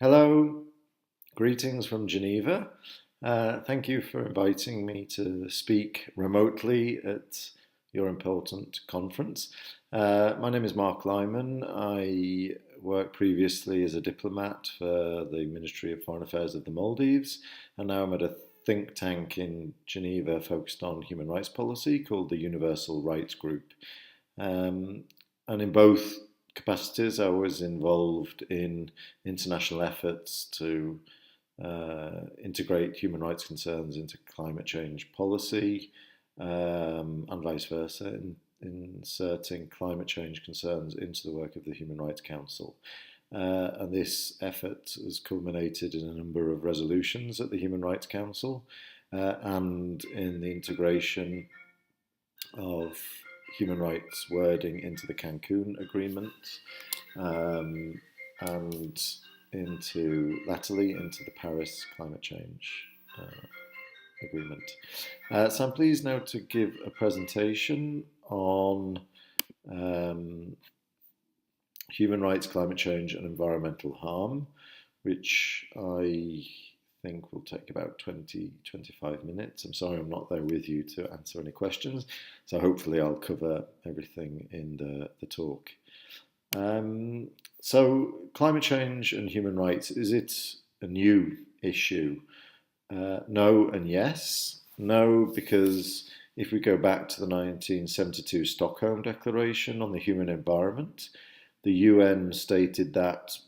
Hello, greetings from Geneva. Thank you for inviting me to speak remotely at your important conference. My name is Marc Limon. I worked previously as a diplomat for the Ministry of Foreign Affairs of the Maldives, and now I'm at a think tank in Geneva focused on human rights policy called the Universal Rights Group. And in both capacities, I was involved in international efforts to integrate human rights concerns into climate change policy and vice versa, inserting climate change concerns into the work of the Human Rights Council. And this effort has culminated in a number of resolutions at the Human Rights Council and in the integration of human rights wording into the Cancun Agreement and latterly into the Paris Climate Change Agreement. So I'm pleased now to give a presentation on human rights, climate change and environmental harm, which I think will take about 20-25 minutes. I'm sorry I'm not there with you to answer any questions, so hopefully I'll cover everything in the talk. So climate change and human rights, is it a new issue? No and yes. No, because if we go back to the 1972 Stockholm Declaration on the Human Environment, the UN stated that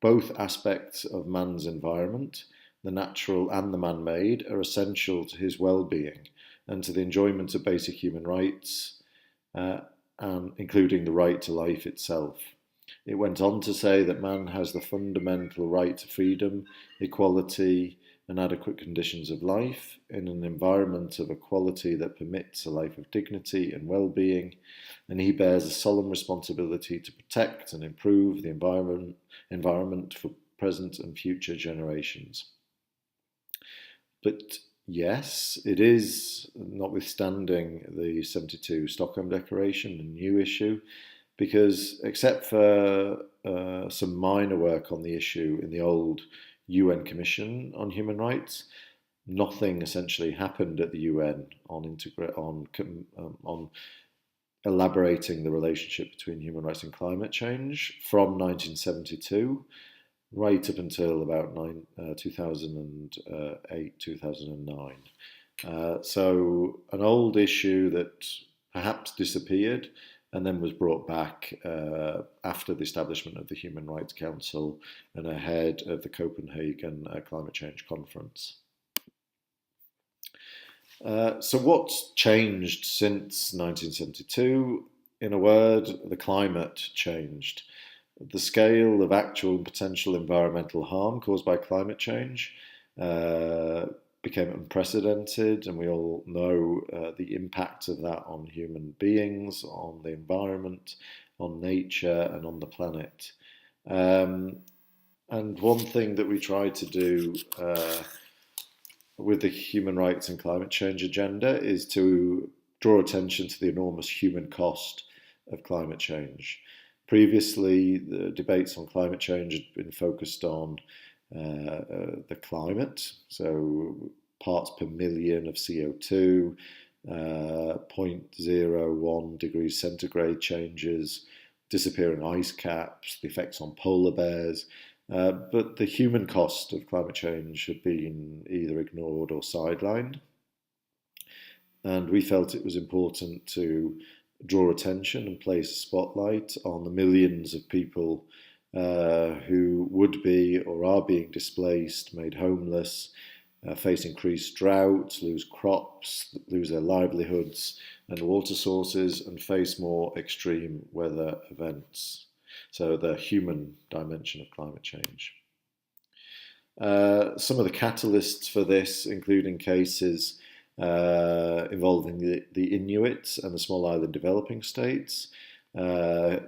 both aspects of man's environment, the natural and the man-made, are essential to his well-being and to the enjoyment of basic human rights, and including the right to life itself. It went on to say that man has the fundamental right to freedom, equality, and adequate conditions of life in an environment of equality that permits a life of dignity and well-being, and he bears a solemn responsibility to protect and improve the environment for present and future generations. But yes, it is, notwithstanding the 72 Stockholm Declaration, a new issue, because except for some minor work on the issue in the old UN Commission on Human Rights, nothing essentially happened at the UN on elaborating the relationship between human rights and climate change from 1972 right up until about 2008, 2009. So an old issue that perhaps disappeared and then was brought back after the establishment of the Human Rights Council and ahead of the Copenhagen Climate Change Conference. So what's changed since 1972? In a word, the climate changed. The scale of actual and potential environmental harm caused by climate change became unprecedented, and we all know the impact of that on human beings, on the environment, on nature, and on the planet. And one thing that we try to do with the human rights and climate change agenda is to draw attention to the enormous human cost of climate change. Previously, the debates on climate change had been focused on the climate, so parts per million of CO2, 0.01 degrees centigrade changes, disappearing ice caps, the effects on polar bears, but the human cost of climate change had been either ignored or sidelined. And we felt it was important to draw attention and place a spotlight on the millions of people who would be or are being displaced, made homeless, face increased drought, lose crops, lose their livelihoods and water sources, and face more extreme weather events. So the human dimension of climate change. Some of the catalysts for this, including cases involving the Inuit and the small island developing states,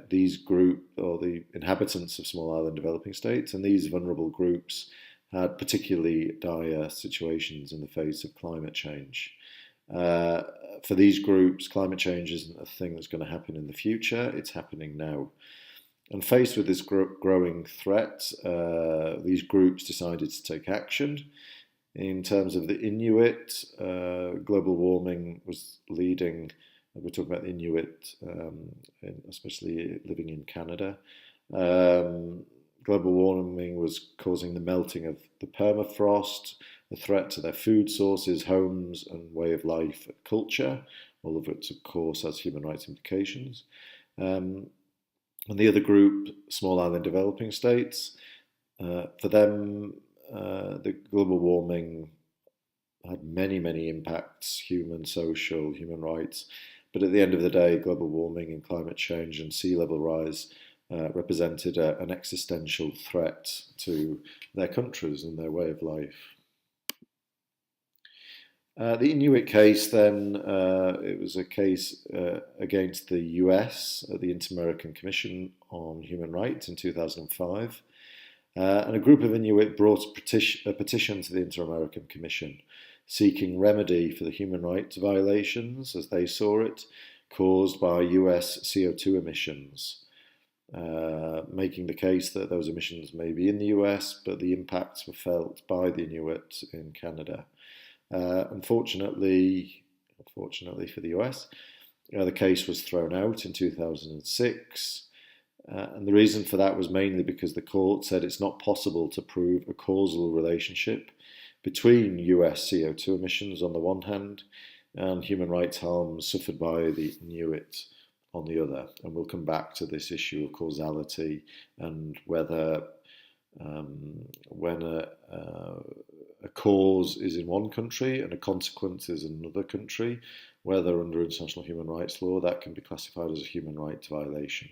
these the inhabitants of small island developing states, and these vulnerable groups had particularly dire situations in the face of climate change. For these groups, climate change isn't a thing that's going to happen in the future, it's happening now. And faced with this growing threat, these groups decided to take action. In terms of the Inuit, global warming was leading. We're talking about the Inuit, especially living in Canada. Global warming was causing the melting of the permafrost, a threat to their food sources, homes, and way of life, culture. All of which, of course, has human rights implications. And the other group, small island developing states, for them, the global warming had many, many impacts, human, social, human rights. But at the end of the day, global warming and climate change and sea level rise represented an existential threat to their countries and their way of life. The Inuit case then, it was a case against the US, the Inter-American Commission on Human Rights in 2005. And a group of Inuit brought a petition to the Inter-American Commission seeking remedy for the human rights violations, as they saw it, caused by US CO2 emissions, making the case that those emissions may be in the US, but the impacts were felt by the Inuit in Canada. Unfortunately for the US, the case was thrown out in 2006. And the reason for that was mainly because the court said it's not possible to prove a causal relationship between US CO2 emissions on the one hand and human rights harms suffered by the Inuit on the other. And we'll come back to this issue of causality and whether when a cause is in one country and a consequence is in another country, whether under international human rights law that can be classified as a human rights violation.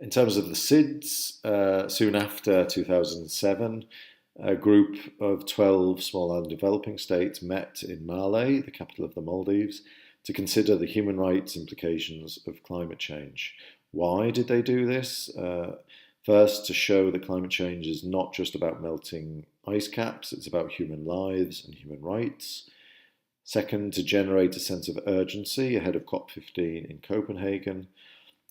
In terms of the SIDS, soon after 2007, a group of 12 small island developing states met in Male, the capital of the Maldives, to consider the human rights implications of climate change. Why did they do this? First, to show that climate change is not just about melting ice caps, it's about human lives and human rights. Second, to generate a sense of urgency ahead of COP15 in Copenhagen.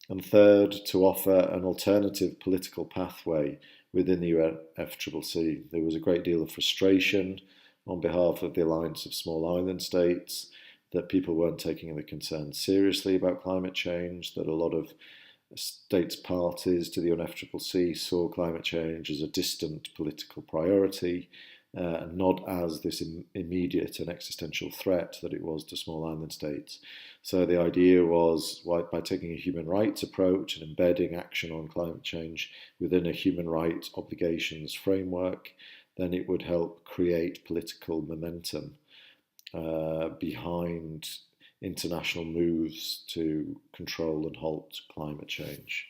And third, to offer an alternative political pathway within the UNFCCC. There was a great deal of frustration on behalf of the Alliance of Small Island States that people weren't taking the concerns seriously about climate change, that a lot of states parties to the UNFCCC saw climate change as a distant political priority, not as this immediate and existential threat that it was to small island states. So the idea was, by taking a human rights approach and embedding action on climate change within a human rights obligations framework, then it would help create political momentum behind international moves to control and halt climate change.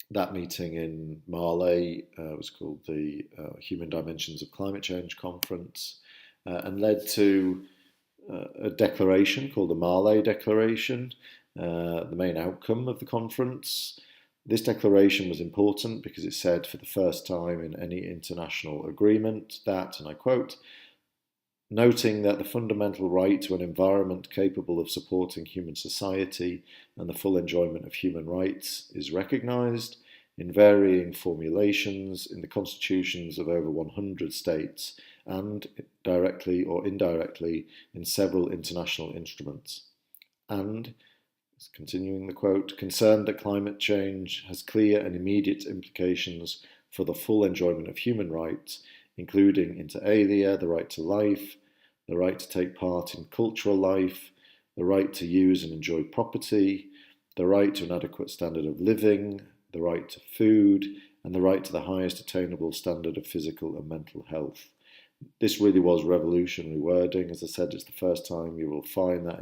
That meeting in Male was called the Human Dimensions of Climate Change Conference and led to a declaration called the Male Declaration, the main outcome of the conference. This declaration was important because it said for the first time in any international agreement that, and I quote, noting that the fundamental right to an environment capable of supporting human society and the full enjoyment of human rights is recognised in varying formulations in the constitutions of over 100 states and, directly or indirectly, in several international instruments. And, continuing the quote, concerned that climate change has clear and immediate implications for the full enjoyment of human rights, including inter alia, the right to life, the right to take part in cultural life, the right to use and enjoy property, the right to an adequate standard of living, the right to food, and the right to the highest attainable standard of physical and mental health. This really was revolutionary wording. As I said, it's the first time you will find that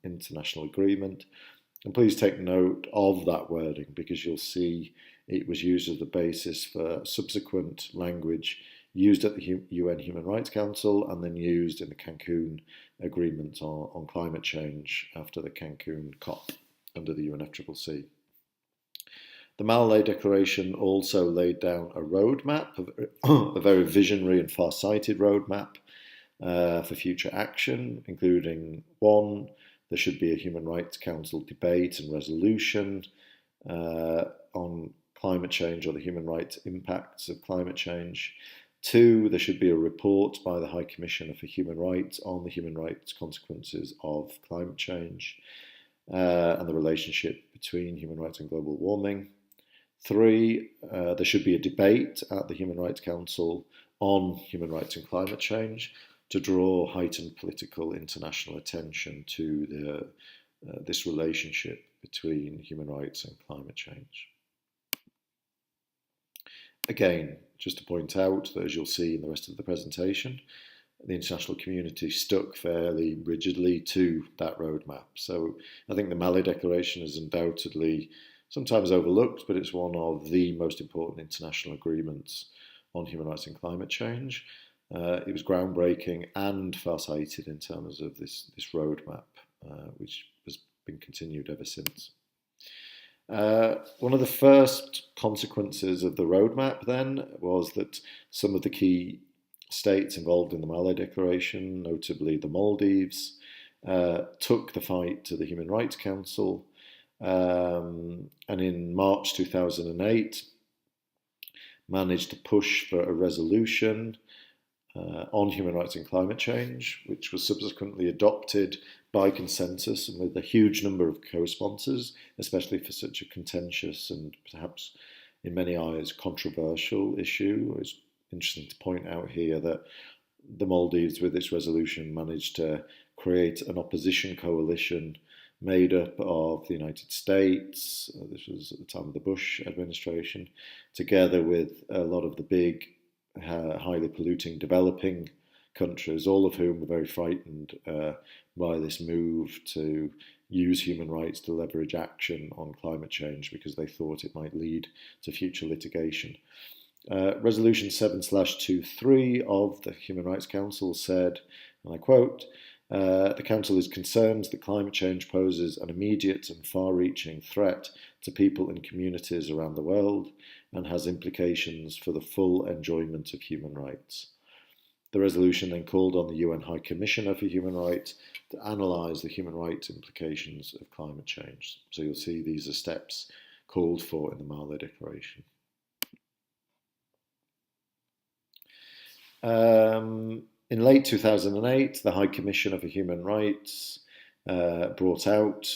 international agreement. And please take note of that wording because you'll see it was used as the basis for subsequent language used at the UN Human Rights Council and then used in the Cancun Agreement on climate change after the Cancun COP under the UNFCCC. The Male Declaration also laid down a roadmap, a very visionary and far-sighted roadmap for future action, including 1, there should be a Human Rights Council debate and resolution on climate change or the human rights impacts of climate change. 2, there should be a report by the High Commissioner for Human Rights on the human rights consequences of climate change and the relationship between human rights and global warming. 3, there should be a debate at the Human Rights Council on human rights and climate change to draw heightened political international attention to this relationship between human rights and climate change. Again, just to point out that, as you'll see in the rest of the presentation, the international community stuck fairly rigidly to that roadmap. So I think the Mali Declaration is undoubtedly sometimes overlooked, but it's one of the most important international agreements on human rights and climate change. It was groundbreaking and farsighted in terms of this roadmap, which has been continued ever since. One of the first consequences of the roadmap then was that some of the key states involved in the Mali Declaration, notably the Maldives, took the fight to the Human Rights Council, and in March 2008 managed to push for a resolution on human rights and climate change, which was subsequently adopted by consensus and with a huge number of co-sponsors, especially for such a contentious and perhaps in many eyes controversial issue. It's interesting to point out here that the Maldives, with its resolution, managed to create an opposition coalition made up of the United States, this was at the time of the Bush administration, together with a lot of the big, highly polluting developing countries, all of whom were very frightened by this move to use human rights to leverage action on climate change because they thought it might lead to future litigation. Resolution 7/23 of the Human Rights Council said, and I quote, the Council is concerned that climate change poses an immediate and far-reaching threat to people and communities around the world and has implications for the full enjoyment of human rights. The resolution then called on the UN High Commissioner for Human Rights to analyse the human rights implications of climate change. So you'll see these are steps called for in the Mali Declaration. In late 2008, the High Commissioner for Human Rights brought out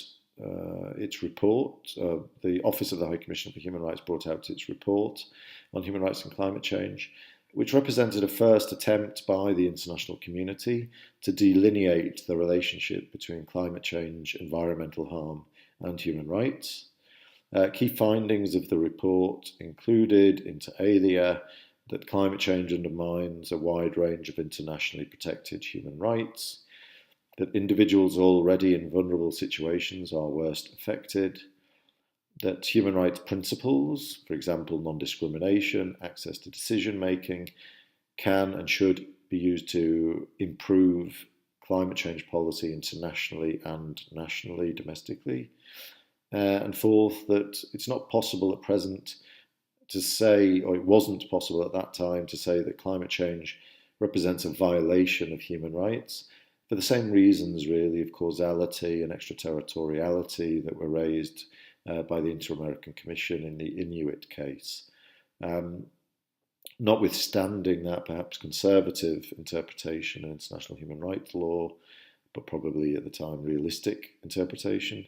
its report. The Office of the High Commissioner for Human Rights brought out its report on human rights and climate change, which represented a first attempt by the international community to delineate the relationship between climate change, environmental harm, and human rights. Key findings of the report included, inter alia, that climate change undermines a wide range of internationally protected human rights, that individuals already in vulnerable situations are worst affected, that human rights principles, for example, non-discrimination, access to decision-making, can and should be used to improve climate change policy internationally and nationally, domestically. And fourth, that it's not possible at present to say, or it wasn't possible at that time to say that climate change represents a violation of human rights for the same reasons, really, of causality and extraterritoriality that were raised by the Inter-American Commission in the Inuit case. Notwithstanding that perhaps conservative interpretation of international human rights law, but probably at the time realistic interpretation,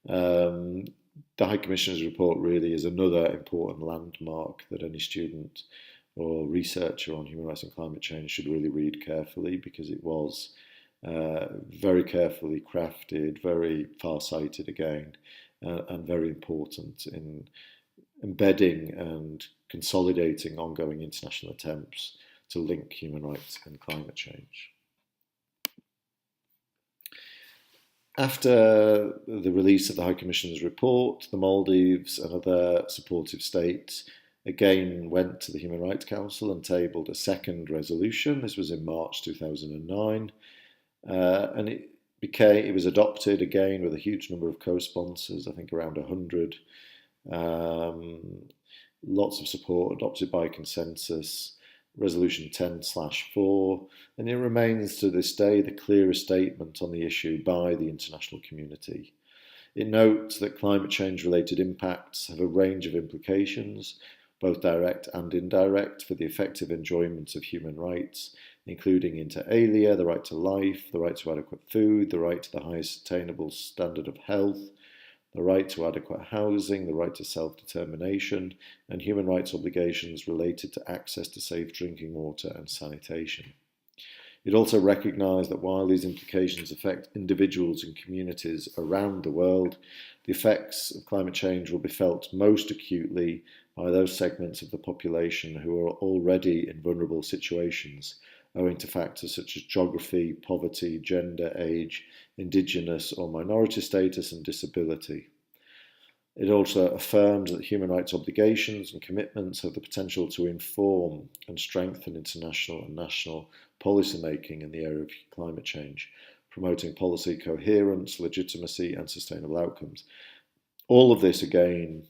the High Commissioner's report really is another important landmark that any student or researcher on human rights and climate change should really read carefully, because it was very carefully crafted, very far-sighted again, and very important in embedding and consolidating ongoing international attempts to link human rights and climate change. After the release of the High Commissioner's report, the Maldives and other supportive states again went to the Human Rights Council and tabled a second resolution. This was in March 2009, and it was adopted again with a huge number of co-sponsors, I think around 100. Lots of support, adopted by consensus, Resolution 10/4, and it remains to this day the clearest statement on the issue by the international community. It notes that climate change-related impacts have a range of implications, both direct and indirect, for the effective enjoyment of human rights, including inter alia, the right to life, the right to adequate food, the right to the highest attainable standard of health, the right to adequate housing, the right to self-determination, and human rights obligations related to access to safe drinking water and sanitation. It also recognised that while these implications affect individuals and communities around the world, the effects of climate change will be felt most acutely by those segments of the population who are already in vulnerable situations, owing to factors such as geography, poverty, gender, age, indigenous or minority status, and disability. It also affirmed that human rights obligations and commitments have the potential to inform and strengthen international and national policymaking in the area of climate change, promoting policy coherence, legitimacy, and sustainable outcomes. All of this, again,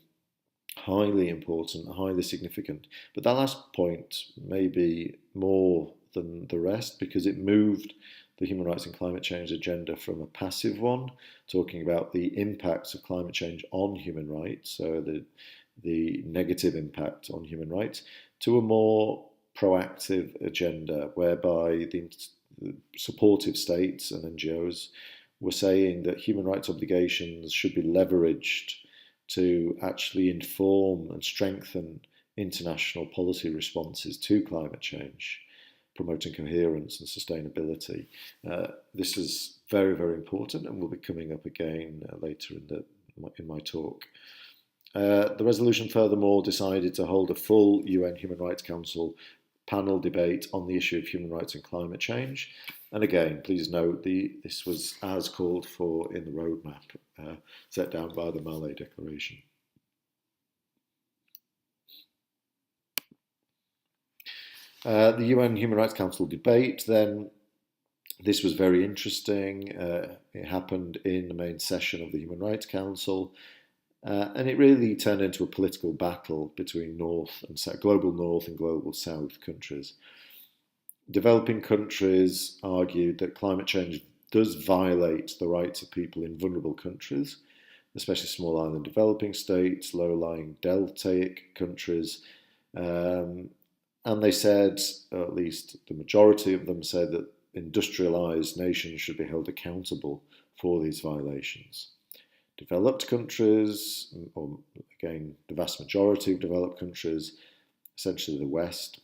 highly important, highly significant. But that last point may be more than the rest because it moved the human rights and climate change agenda from a passive one, talking about the impacts of climate change on human rights, so the negative impact on human rights, to a more proactive agenda whereby the supportive states and NGOs were saying that human rights obligations should be leveraged to actually inform and strengthen international policy responses to climate change, promoting coherence and sustainability. This is very, very important and will be coming up again later in my talk. The resolution furthermore decided to hold a full UN Human Rights Council panel debate on the issue of human rights and climate change. And again, please note this was as called for in the roadmap set down by the Malé Declaration. The UN Human Rights Council debate, then, this was very interesting. It happened in the main session of the Human Rights Council, and it really turned into a political battle between global North and global South countries. Developing countries argued that climate change does violate the rights of people in vulnerable countries, especially small island developing states, low-lying deltaic countries, and they said, or at least the majority of them said, that industrialised nations should be held accountable for these violations. Developed countries, or again, the vast majority of developed countries, essentially the West,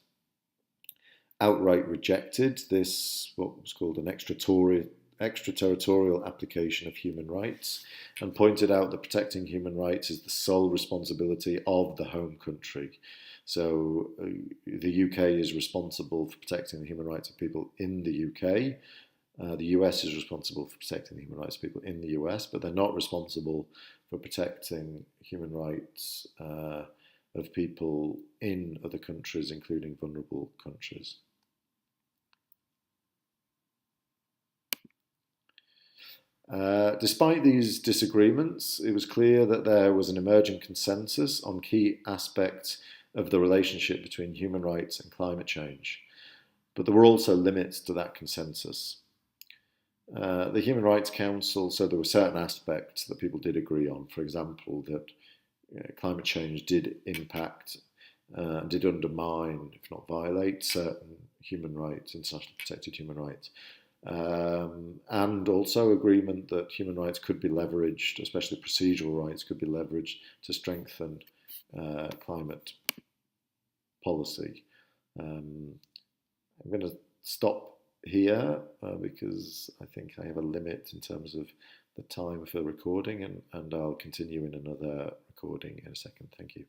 outright rejected this, what was called an extraterritorial application of human rights, and pointed out that protecting human rights is the sole responsibility of the home country. So the UK is responsible for protecting the human rights of people in the UK. The US is responsible for protecting the human rights of people in the US, but they're not responsible for protecting human rights of people in other countries, including vulnerable countries. Despite these disagreements, it was clear that there was an emerging consensus on key aspects of the relationship between human rights and climate change. But there were also limits to that consensus. The Human Rights Council, so there were certain aspects that people did agree on. For example, that climate change did impact, did undermine, if not violate, certain human rights, internationally protected human rights. And also agreement that human rights could be leveraged, especially procedural rights, could be leveraged to strengthen climate policy. I'm going to stop here because I think I have a limit in terms of the time for recording, and I'll continue in another recording in a second. Thank you.